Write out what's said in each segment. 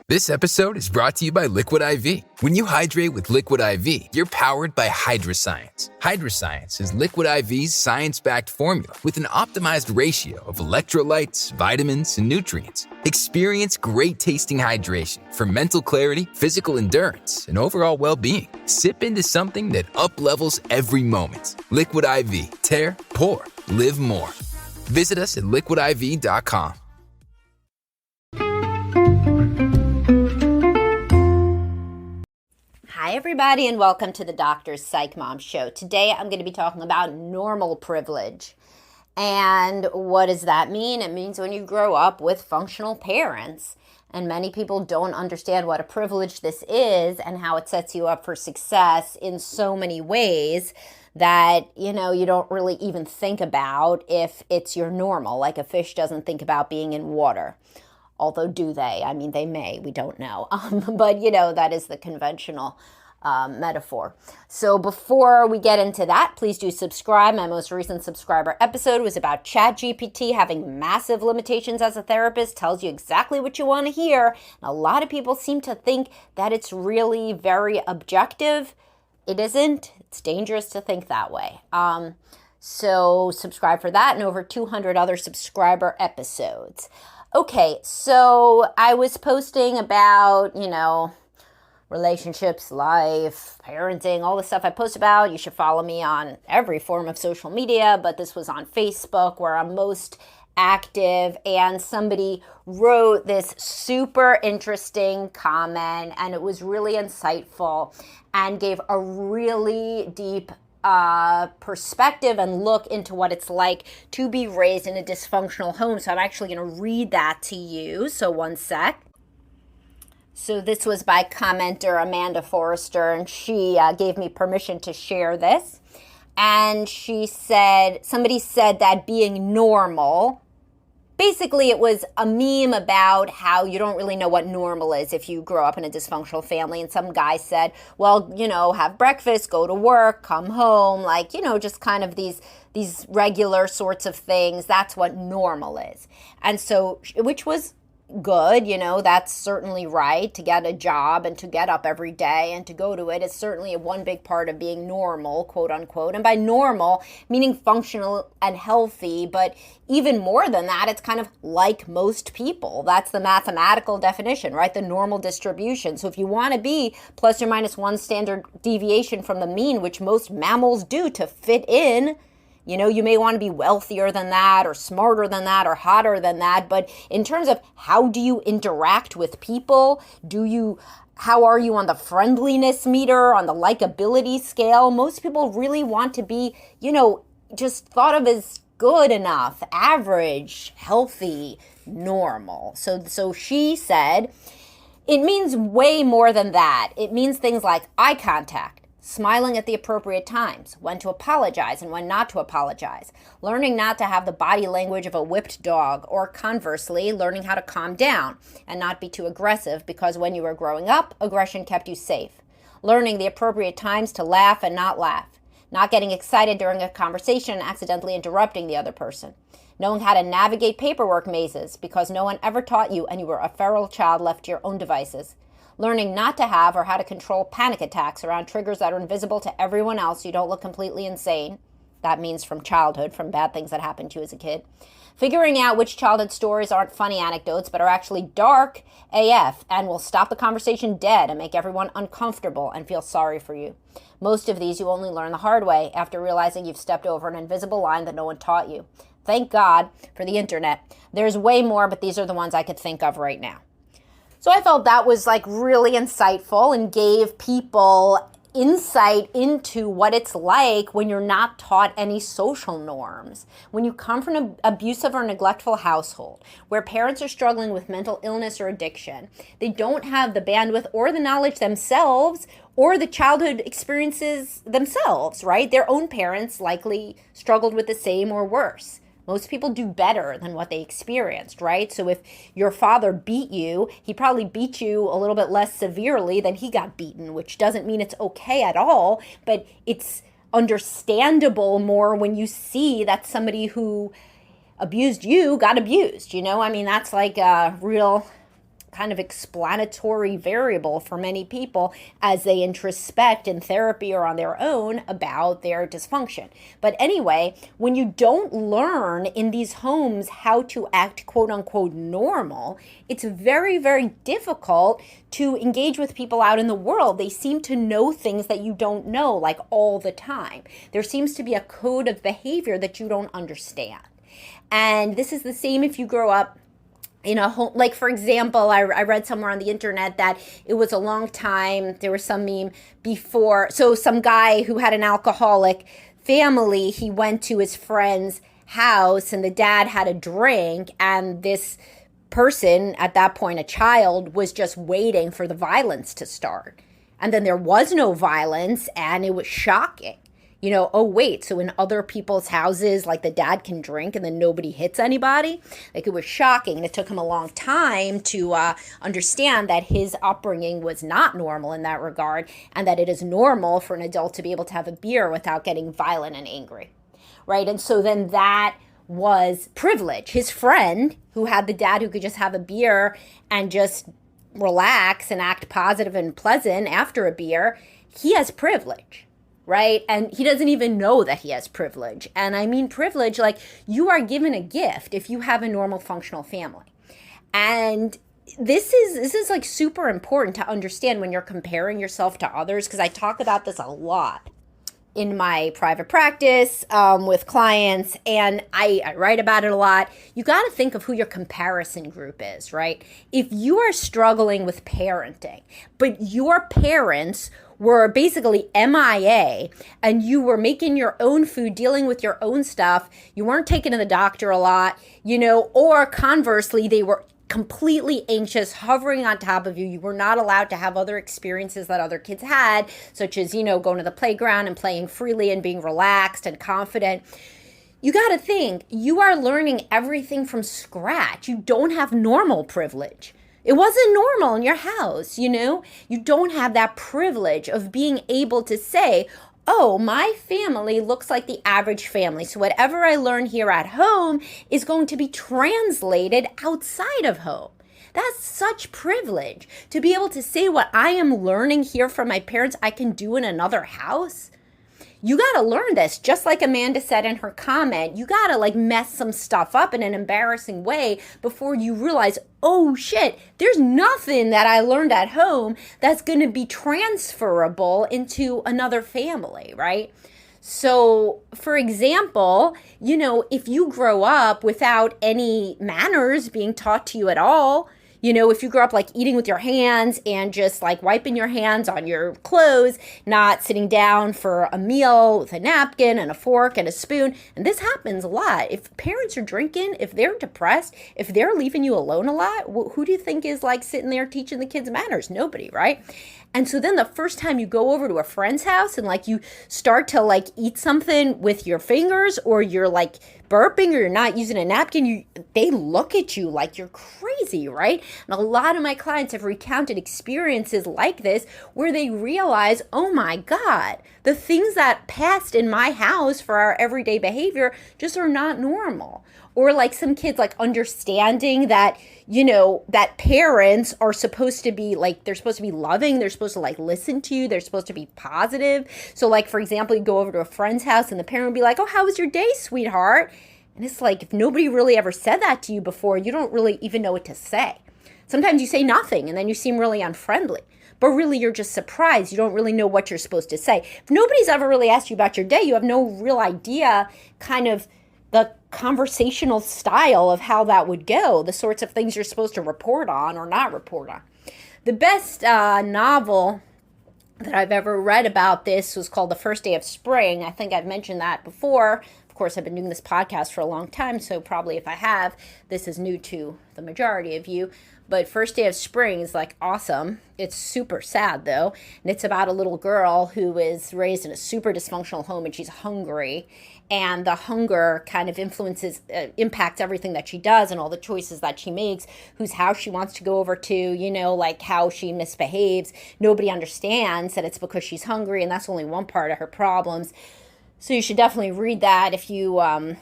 This episode is brought to you by Liquid IV. When you hydrate with Liquid IV, you're powered by Hydroscience. Hydroscience is Liquid IV's science-backed formula with an optimized ratio of electrolytes, vitamins, and nutrients. Experience great-tasting hydration for mental clarity, physical endurance, and overall well-being. Sip into something that up-levels every moment. Liquid IV. Tear, pour, live more. Visit us at liquidiv.com. Hi everybody and welcome to the Dr. Psych Mom Show. Today I'm going to be talking about normal privilege. And what does that mean? It means when you grow up with functional parents. And many people don't understand what a privilege this is and how it sets you up for success in so many ways that, you don't really even think about if it's your normal. Like a fish doesn't think about being in water. Although do they? I mean, they may. We don't know. But, that is the conventional metaphor. So before we get into that, please do subscribe. My most recent subscriber episode was about ChatGPT having massive limitations as a therapist. Tells you exactly what you want to hear. And a lot of people seem to think that it's really very objective. It isn't. It's dangerous to think that way. So subscribe for that and over 200 other subscriber episodes. Okay, so I was posting about, relationships, life, parenting, all the stuff I post about. You should follow me on every form of social media, but this was on Facebook where I'm most active, and somebody wrote this super interesting comment, and it was really insightful and gave a really deep perspective and look into what it's like to be raised in a dysfunctional home. So I'm actually going to read that to you. So one sec. So this was by commenter Amanda Forrester, and she gave me permission to share this. And she said, somebody said that being normal, basically it was a meme about how you don't really know what normal is if you grow up in a dysfunctional family. And some guy said, well, have breakfast, go to work, come home, just kind of these regular sorts of things. That's what normal is. And so, which was good, that's certainly right. To get a job and to get up every day and to go to it is certainly one big part of being normal, quote unquote. And by normal, meaning functional and healthy, but even more than that, it's kind of like most people. That's the mathematical definition, right? The normal distribution. So if you want to be plus or minus one standard deviation from the mean, which most mammals do to fit in, you may want to be wealthier than that or smarter than that or hotter than that. But in terms of how do you interact with people, how are you on the friendliness meter, on the likability scale? Most people really want to be, just thought of as good enough, average, healthy, normal. So she said, it means way more than that. It means things like eye contact, smiling at the appropriate times, when to apologize and when not to apologize, learning not to have the body language of a whipped dog, or conversely, learning how to calm down and not be too aggressive because when you were growing up, aggression kept you safe, learning the appropriate times to laugh and not laugh, not getting excited during a conversation and accidentally interrupting the other person, knowing how to navigate paperwork mazes because no one ever taught you and you were a feral child left to your own devices, learning not to have or how to control panic attacks around triggers that are invisible to everyone else so you don't look completely insane. That means from childhood, from bad things that happened to you as a kid. Figuring out which childhood stories aren't funny anecdotes but are actually dark AF and will stop the conversation dead and make everyone uncomfortable and feel sorry for you. Most of these you only learn the hard way after realizing you've stepped over an invisible line that no one taught you. Thank God for the internet. There's way more, but these are the ones I could think of right now. So I felt that was really insightful and gave people insight into what it's like when you're not taught any social norms. When you come from an abusive or neglectful household where parents are struggling with mental illness or addiction, they don't have the bandwidth or the knowledge themselves or the childhood experiences themselves, right? Their own parents likely struggled with the same or worse. Most people do better than what they experienced, right? So if your father beat you, he probably beat you a little bit less severely than he got beaten, which doesn't mean it's okay at all, but it's understandable more when you see that somebody who abused you got abused, you know? I mean, that's like a real kind of explanatory variable for many people as they introspect in therapy or on their own about their dysfunction. But anyway, when you don't learn in these homes how to act quote unquote normal, it's very, very difficult to engage with people out in the world. They seem to know things that you don't know, like all the time. There seems to be a code of behavior that you don't understand. And this is the same if you grow up in a home, like for example, I read somewhere on the internet that it was a long time, there was some meme before, so some guy who had an alcoholic family, he went to his friend's house and the dad had a drink, and this person, at that point a child, was just waiting for the violence to start. And then there was no violence, and it was shocking. Oh wait, so in other people's houses, like the dad can drink and then nobody hits anybody? Like, it was shocking. And it took him a long time to understand that his upbringing was not normal in that regard, and that it is normal for an adult to be able to have a beer without getting violent and angry, right? And so then that was privilege. His friend who had the dad who could just have a beer and just relax and act positive and pleasant after a beer, he has privilege. Right? And he doesn't even know that he has privilege. And I mean privilege, like, you are given a gift if you have a normal functional family. And this is like super important to understand when you're comparing yourself to others, because I talk about this a lot in my private practice with clients, and I write about it a lot. You got to think of who your comparison group is, right? If you are struggling with parenting, but your parents were basically MIA, and you were making your own food, dealing with your own stuff, you weren't taking to the doctor a lot, or conversely, they were completely anxious, hovering on top of you. You were not allowed to have other experiences that other kids had, such as, going to the playground and playing freely and being relaxed and confident. You got to think, you are learning everything from scratch. You don't have normal privilege. It wasn't normal in your house, You don't have that privilege of being able to say, oh, my family looks like the average family, so whatever I learn here at home is going to be translated outside of home. That's such privilege to be able to say what I am learning here from my parents I can do in another house. You got to learn this. Just like Amanda said in her comment, you got to mess some stuff up in an embarrassing way before you realize, oh shit, there's nothing that I learned at home that's going to be transferable into another family, right? So, for example, if you grow up without any manners being taught to you at all, if you grew up eating with your hands and just wiping your hands on your clothes, not sitting down for a meal with a napkin and a fork and a spoon, and this happens a lot. If parents are drinking, if they're depressed, if they're leaving you alone a lot, who do you think is sitting there teaching the kids manners? Nobody, right? And so then the first time you go over to a friend's house and you start to eat something with your fingers, or you're burping, or you're not using a napkin, they look at you like you're crazy, right? And a lot of my clients have recounted experiences like this where they realize, oh my God, the things that passed in my house for our everyday behavior just are not normal. Or some kids understanding that, that parents are supposed to be they're supposed to be loving, they're supposed to listen to you, they're supposed to be positive. So for example, you go over to a friend's house and the parent would be like, oh, how was your day, sweetheart? And it's if nobody really ever said that to you before, you don't really even know what to say. Sometimes you say nothing and then you seem really unfriendly. But really, you're just surprised. You don't really know what you're supposed to say. If nobody's ever really asked you about your day, you have no real idea kind of the conversational style of how that would go, the sorts of things you're supposed to report on or not report on. The best novel that I've ever read about this was called The First Day of Spring. I think I've mentioned that before. Of course, I've been doing this podcast for a long time, so probably if I have, this is new to the majority of you. But First Day of Spring is awesome. It's super sad though. And it's about a little girl who is raised in a super dysfunctional home and she's hungry. And the hunger kind of impacts everything that she does and all the choices that she makes, whose house she wants to go over to, how she misbehaves. Nobody understands that it's because she's hungry, and that's only one part of her problems. So you should definitely read that if you want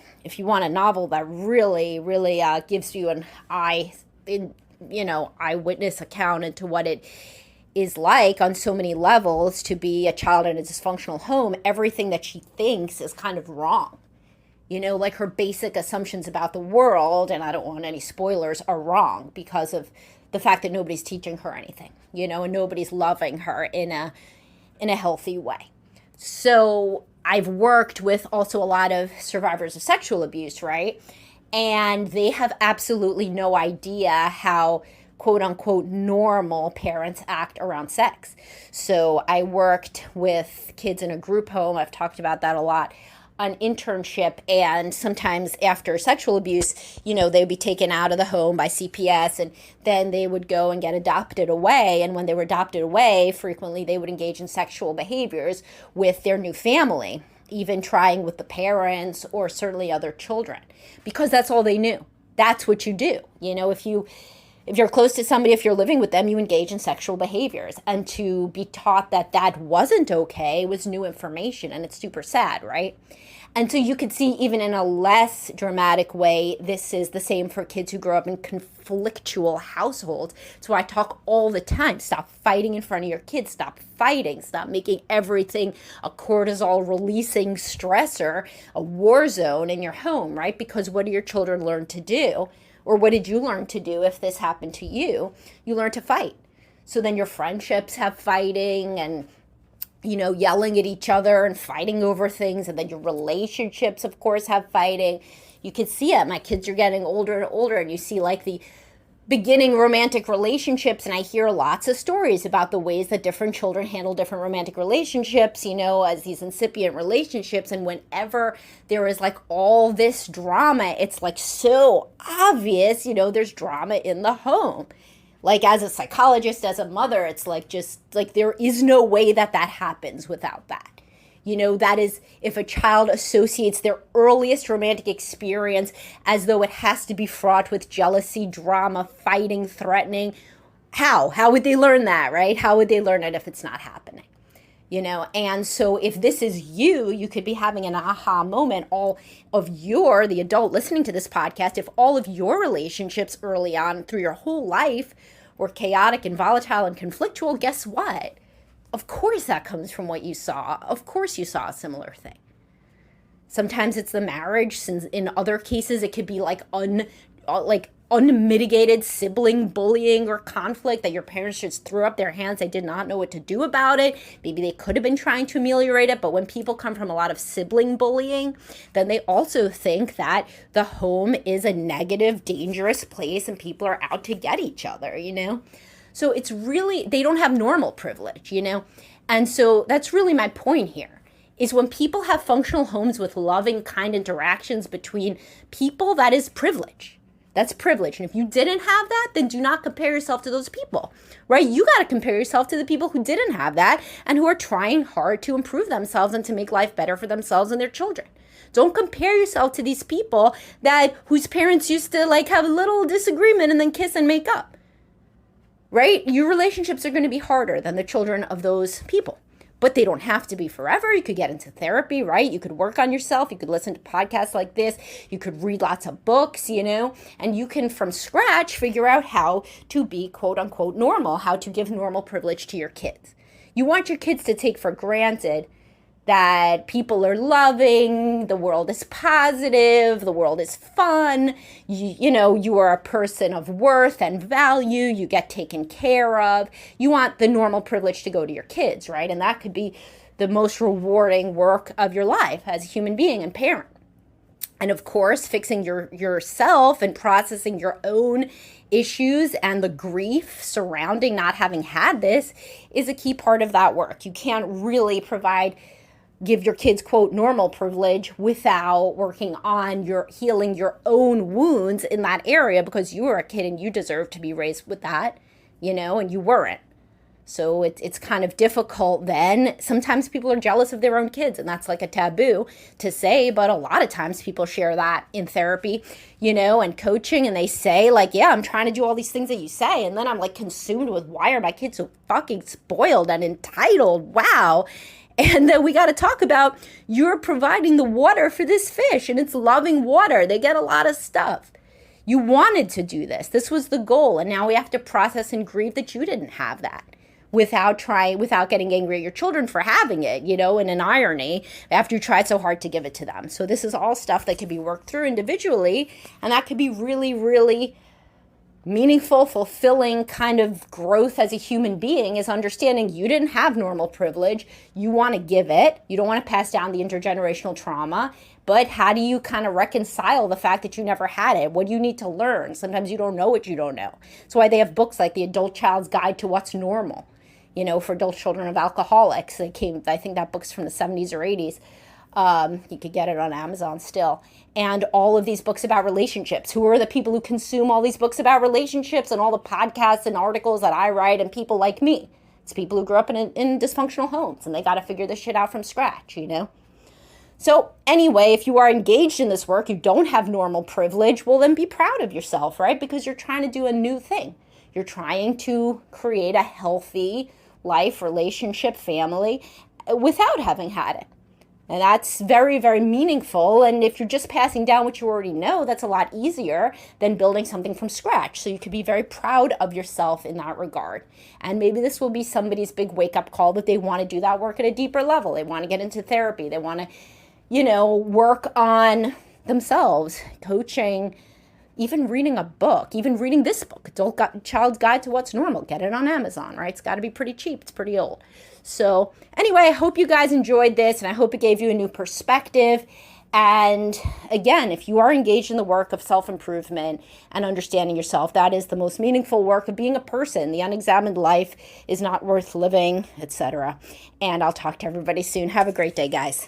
a novel that really, really gives you an eye eyewitness account into what it is like on so many levels to be a child in a dysfunctional home, everything that she thinks is kind of wrong. Like her basic assumptions about the world, and I don't want any spoilers, are wrong because of the fact that nobody's teaching her anything, and nobody's loving her in a healthy way. So I've worked with also a lot of survivors of sexual abuse, right? And they have absolutely no idea how quote unquote normal parents act around sex. So I worked with kids in a group home. I've talked about that a lot on internship, and sometimes after sexual abuse, they'd be taken out of the home by CPS, and then they would go and get adopted away. And when they were adopted away, frequently they would engage in sexual behaviors with their new family, even trying with the parents or certainly other children, because that's all they knew. That's what you do. If you're close to somebody, if you're living with them, you engage in sexual behaviors. And to be taught that wasn't okay was new information, and it's super sad, right? And so you could see even in a less dramatic way, this is the same for kids who grow up in conflictual households. So I talk all the time, stop fighting in front of your kids, stop fighting, stop making everything a cortisol releasing stressor, a war zone in your home, right? Because what do your children learn to do? Or what did you learn to do if this happened to you? You learn to fight. So then your friendships have fighting and, yelling at each other and fighting over things. And then your relationships, of course, have fighting. You can see it. My kids are getting older and older, and you see like the beginning romantic relationships, and I hear lots of stories about the ways that different children handle different romantic relationships, as these incipient relationships. And whenever there is like all this drama, it's like so obvious, there's drama in the home. Like as a psychologist, as a mother, it's like just like there is no way that happens without that. That is if a child associates their earliest romantic experience as though it has to be fraught with jealousy, drama, fighting, threatening. How would they learn that, right? How would they learn it if it's not happening? And so if this is you could be having an aha moment. All of the adult listening to this podcast, if all of your relationships early on through your whole life were chaotic and volatile and conflictual, guess what? Of course that comes from what you saw. Of course you saw a similar thing. Sometimes it's the marriage. Since in other cases, it could be like unmitigated sibling bullying or conflict that your parents just threw up their hands. They did not know what to do about it. Maybe they could have been trying to ameliorate it. But when people come from a lot of sibling bullying, then they also think that the home is a negative, dangerous place and people are out to get each other, So it's really, they don't have normal privilege, And so that's really my point here, is when people have functional homes with loving, kind interactions between people, that is privilege. That's privilege. And if you didn't have that, then do not compare yourself to those people, right? You got to compare yourself to the people who didn't have that and who are trying hard to improve themselves and to make life better for themselves and their children. Don't compare yourself to these people whose parents used to have a little disagreement and then kiss and make up. Right? Your relationships are going to be harder than the children of those people. But they don't have to be forever. You could get into therapy, right? You could work on yourself. You could listen to podcasts like this. You could read lots of books, and you can from scratch figure out how to be quote unquote normal, how to give normal privilege to your kids. You want your kids to take for granted that people are loving, the world is positive, the world is fun, you are a person of worth and value, you get taken care of. You want the normal privilege to go to your kids, right? And that could be the most rewarding work of your life as a human being and parent. And of course, fixing yourself and processing your own issues and the grief surrounding not having had this is a key part of that work. You can't really give your kids, quote, normal privilege without working on healing your own wounds in that area, because you were a kid and you deserve to be raised with that, and you weren't. So it's kind of difficult then. Sometimes people are jealous of their own kids, and that's like a taboo to say, but a lot of times people share that in therapy, and coaching, and they say yeah, I'm trying to do all these things that you say, and then I'm consumed with why are my kids so fucking spoiled and entitled? Wow. And then we got to talk about you're providing the water for this fish, and it's loving water. They get a lot of stuff. You wanted to do this. This was the goal. And now we have to process and grieve that you didn't have that without getting angry at your children for having it, in an irony, after you tried so hard to give it to them. So this is all stuff that can be worked through individually, and that could be really, really meaningful, fulfilling kind of growth as a human being, is understanding you didn't have normal privilege. You want to give it. You don't want to pass down the intergenerational trauma. But how do you kind of reconcile the fact that you never had it? What do you need to learn? Sometimes you don't know what you don't know. That's why they have books like The Adult Child's Guide to What's Normal, for adult children of alcoholics. I think that book's from the 70s or 80s. You could get it on Amazon still. And all of these books about relationships. Who are the people who consume all these books about relationships and all the podcasts and articles that I write, and people like me? It's people who grew up in dysfunctional homes, and they got to figure this shit out from scratch, So anyway, if you are engaged in this work, you don't have normal privilege, well, then be proud of yourself, right? Because you're trying to do a new thing. You're trying to create a healthy life, relationship, family without having had it. And that's very, very meaningful. And if you're just passing down what you already know, that's a lot easier than building something from scratch. So you could be very proud of yourself in that regard. And maybe this will be somebody's big wake-up call that they want to do that work at a deeper level. They want to get into therapy. They want to, work on themselves, coaching, even reading a book, even reading this book, Adult Child's Guide to What's Normal. Get it on Amazon, right? It's got to be pretty cheap. It's pretty old. So anyway, I hope you guys enjoyed this, and I hope it gave you a new perspective. And again, if you are engaged in the work of self-improvement and understanding yourself, that is the most meaningful work of being a person. The unexamined life is not worth living, etc. And I'll talk to everybody soon. Have a great day, guys.